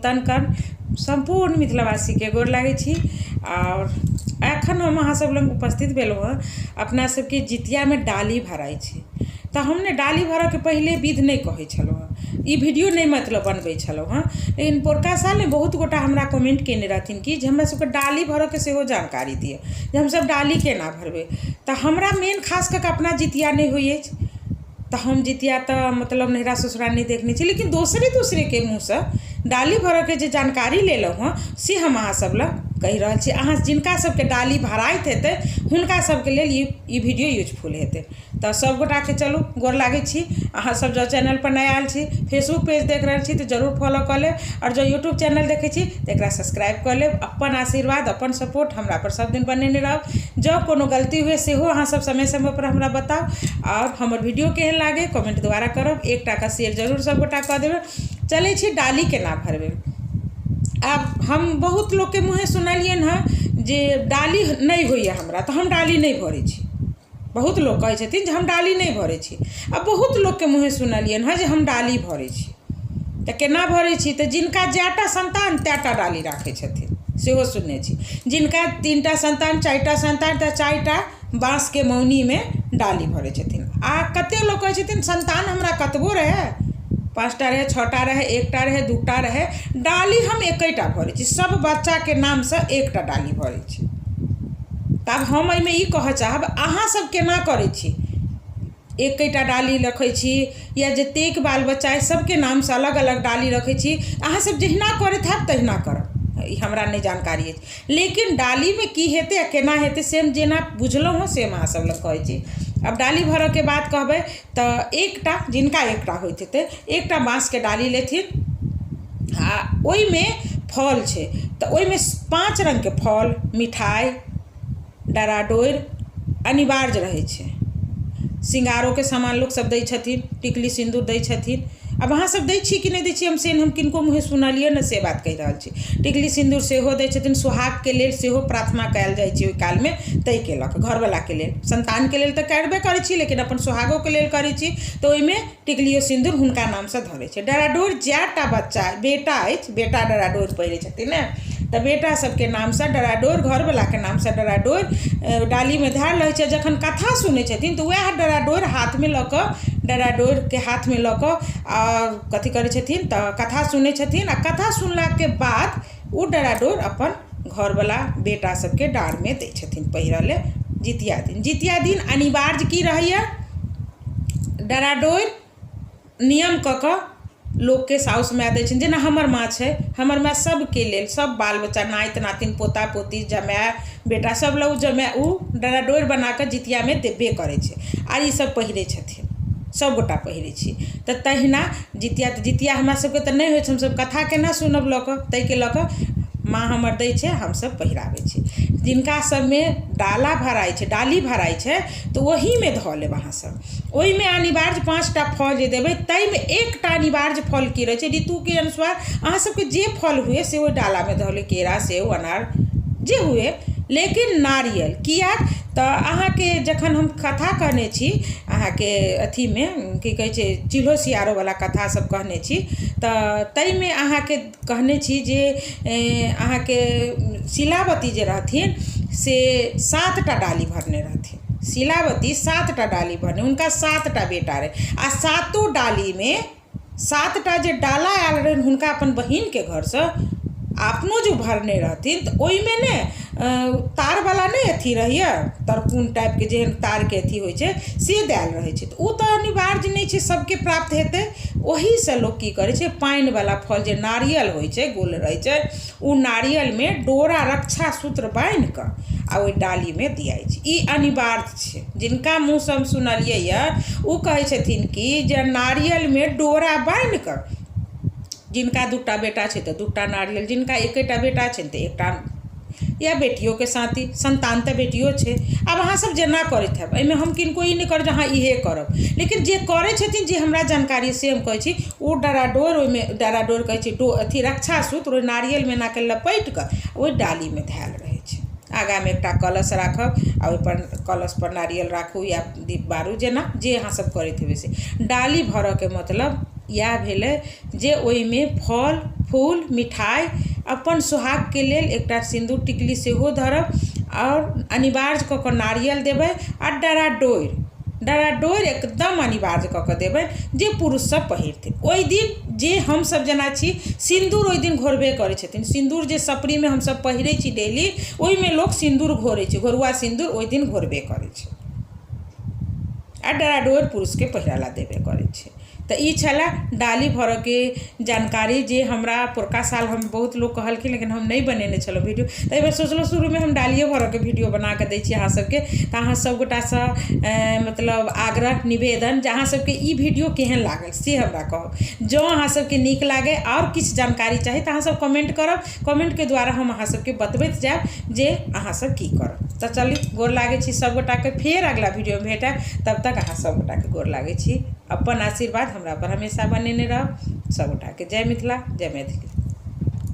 तन कन संपूर्ण मिथिलावासी के गोर लागे छी। और एखन हम अहाँ सब लग उपस्थित भेलहुँ हँ अपना सबके जितिया में डाली भराई छै। तो हमने डाली भरऽ के पहले विध नहीं कहै छलहुँ हँ, ई वीडियो नहीं मतलब बनबै छलहुँ हँ। लेकिन पोरका साल में बहुत गोटा हमरा कमेंट केने रहथिन कि जे हमरा सबके डाली भरऽ के सेहो जानकारी दिअ, जे हमसब डाली केना भरबै। तो हमरा मेन खास कऽ अपना जितिया नहीं होइ अछि, तो हम जितिया तो मतलब नैहरा ससुराल नहीं देखने छी, लेकिन दूसरे के मुँह से डाली भरऽ के जे जानकारी लेलहुँ हँ से हम अहाँ सब लग कहि रहल छी। अहाँ जिनका सबके डाली भराइत हेतै हुनका सबके लेल ई वीडियो यूजफुल हेतै। तो सब गोटा के चलू गोर लागै छी। अहाँ सब जो चैनल पर नया आयल छी, फेसबुक पेज देख रहल छी तो जरूर फॉलो कर लेब, और जो यूट्यूब चैनल देखे छी तो एकरा सब्सक्राइब कर लेब। अपन आशीर्वाद अपन सपोर्ट हमरा पर सब दिन बनेने रहब। जो कोनो गलती हुए सेहो अहाँ सब समय समय पर हमरा बताओ, और हमर वीडियो केहन लागे कमेंट द्वारा करब, एकटा का शेयर जरूर सब गोटा कऽ देबै। चलै छी डाली केना भरबै। आब हम बहुत लोग के मुँहे सुनलियन हँ जे डाली नहीं होइए हमरा, तो हम डाली नहीं भरै छी। बहुत लोग कहै छथिन जे हम डाली नहीं भरै छी। अब बहुत लोग के मुँहे सुनलियन हँ जे हम डाली भरै छी। तो केना भरै छी, तो जिनका जैटा संतान तैटा डाली राखै छथिन सेहो सुनने छी। जिनका 3टा संतान 4टा संतान तो 4टा बाँस के मौनी में डाली भरै छथिन। आ कते लोग कहै छथिन संतान हमरा कतबो रहे, 5टा रहे 6टा रहे 1टा रहे 2टा रहे, डाली हम एकैटा भरै छी। सब बच्चा के नाम से एकटा डाली भरै छी। तब हम एहिमे ई कहऽ चाहब अहाँ सब केना करै छी, एकैटा डाली रखै छी या जतेक बाल बच्चा है सबके नाम से अलग अलग डाली रखै छी। अहाँ सब जहिना करैत हैब तहिना करब, ई हमरा नहीं जानकारी अछि। लेकिन डाली में की हेतै आ केना हेतै से हम जेना बुझलहुँ हँ से हम अहाँ सब लग कहै छी। अब डाली भरऽ के बात कहबै तो एकटा जिनका एकटा होइत हेतै एकटा बाँस के डाली लेथिन आ ओहिमे फल छै तो ओहिमे 5 रंग के फल मिठाई डराडोरि अनिवार्य रहै छै। सिंगारो के सामान लोग सब दै छथिन, टिकली सिंदूर दै छथिन। अब अहाँ सब दै छी कि नहीं दै छी हम किनको मुँहे सुनलियै न से बात कहि रहल छी। टिकली सिंदूर सेहो दै छथिन, सुहाग के लेल सेहो प्रार्थना कयल जाइ छै ओहि काल में, ताहि के लऽ कऽ घरवला के लेल संतान के लेल तो करबे करै छी, लेकिन अपन सुहागो के लेल करै छी तो ओहिमे टिकलियो सिंदूर हुनका नाम से धरै छै। डराडोरि जैटा बच्चा बेटा अछि, बेटा डराडोरि पहिरै छथिन ने, तो बेटा सबके नाम से डराडोरि, घरवला के नाम से डराडोरि डाली में धैल रहै छै। जखन कथा सुनै छथिन तो वएह डराडोरि हाथ में लऽ कऽ, डराडोरि के हाथ में लऽ कऽ और कथी करै छथिन तो कथा सुनै छथिन। आ कथा सुनला के बाद ओ डराडोरि अपन घरवला बेटा सबके डाँड़ में दै छथिन पहिरले। जितिया दिन अनिवार्य की रहैया, डराडोरि नियम कऽ कऽ लोग के साउस माय दै छथिन। जेना हमर माँ छै, हमर माँ सबके लेल सब बाल बच्चा नाति नातिन पोता पोती जमाय बेटा सब लग जमाय उ डराडोरि बना कऽ जितिया में देबे करै छै। आर ई सब पहिरै छथिन, सब गोटा पहिरै छी। तो तहिना जितिया हमरा सबके तो नहीं होइ छै, हमसब कथा केना सुनब लऽ कऽ, ताहि के लऽ कऽ माँ हमर दै छै हमसब पहिराबै छी। जिनका सब में डाला भराइ छै डाली भराइ छै तो वही में धऽ लेब अहाँ सब। ओहि में अनिवार्य 5टा फल जे देबै ताहिमे एकटा अनिवार्य फल की रहै छै, ऋतु के अनुसार अहाँ सबके जे फल हुए से ओहि डाला में धऽ ले, केरा सेब अनार जे हुए। लेकिन नारियल किया तो अहाँ के जखन हम कथा कहने छी अहाँ के अथी में की कहै छै चिल्हो सियारो वाला कथा सब कहने छी, तो ताहि में अहाँ के कहने छी जे अहाँ के शिलावती जे रहथिन से 7टा डाली भरने रहथिन। शिलावती 7टा डाली भरने, उनका 7टा बेटा रहे। आ 7 डाली में 7टा जे डाला आयल रहे हुनका अपन बहिन के घर से अपनो जो भरने रहथिन, तो ओहि में ने तार वाला नहीं अथी रहिए, तरकुन टाइप के जेहन तार के अथी होइ छै से देल रहै छै। तो तो अनिवार्य नहीं छै सबके प्राप्त हेतै। ओही से लोग की करे छै, पानि वाला फल जे नारियल होइ छै गोल रहै छै, उ नारियल में डोरा रक्षा सूत्र बान्हि कऽ आ ओहि डाली में दिया छै। ई अनिवार्य छै। जिनका मुँह से हम सुनलियै उ कहै छथिन कि जे नारियल में डोरा बान्हि कऽ, जिनका 2टा बेटा छै तो 2टा नारियल, जिनका एकटा बेटा छै तो एकटा, या बेटियों के साथी संतान तो बेटियो छै। अब अहाँ सब जेना करैत हैब, एहिमे हम किनको ई नहीं करब जहाँ इहे करब, लेकिन जे करै छथिन जे हमरा जानकारी से हम कहै छी। ओ डराडोरि ओहिमे डराडोरि कहै छै अथी रक्षा सूत्र ओहि नारियल में एना के लपेट कऽ ओहि डाली में धैल रहै छै। आगा में एकटा कलश राखब आ ओहि पर कलश पर नारियल राखू या दीप बारू, जेना जे अहाँ सब करैत हेबै से। डाली भरऽ के मतलब इएह भेलै जे ओहिमे फल फूल मिठाई अपन सुहाग के लेल एकटा सिंदूर टिकली सेहो धरब और अनिवार्य कऽ कऽ नारियल देबै आ डराडोरि एकदम अनिवार्य कऽ कऽ देबै जे पुरुष सब पहिरथिन। ओहि दिन जे हमसब जेना छी सिंदूर ओहि दिन घोरबे करै छथिन। सिंदूर जे सपरीमे हमसब पहिरै छी डेली ओहिमे लोक सिंदूर घोरै छै, घोरुआ सिंदूर ओहि दिन घोरबे करै छै आ डराडोरि पुरुषके पहिराला देबे करै छै। तऽ ई छलै डाली भरऽके जानकारी जे हमरा पुरका साल हम बहुत लोग कहलखिन लेकिन हम नहीं बनेने छलहुँ वीडियो। तऽ एहि बेर सोचलहुँ शुरूमे हम डालिए भरऽके वीडियो बना कऽ दै छी अहाँ सबके। तऽ अहाँ सब गोटासँ मतलब आग्रह निवेदन जे अहाँ सबके ई वीडियो केहन लागल से हमरा कहब। जँ अहाँ सबके नीक लागे और किछु जानकारी चाही तऽ अहाँ सब कमेंट करब, कमेंटके द्वारा हम अहाँ सबके बतबैत जायब जे अहाँ सब की करब। तऽ चलू गोर लागै छी सब गोटाके, फेर अगला वीडियोमे भेटब। तब तक अहाँ सब गोटाके गोर लागै छी। अपन आशीर्वाद हमरा पर हमेशा बनेने रहब। सब गोटाके जय मिथिला, जय मैथिली।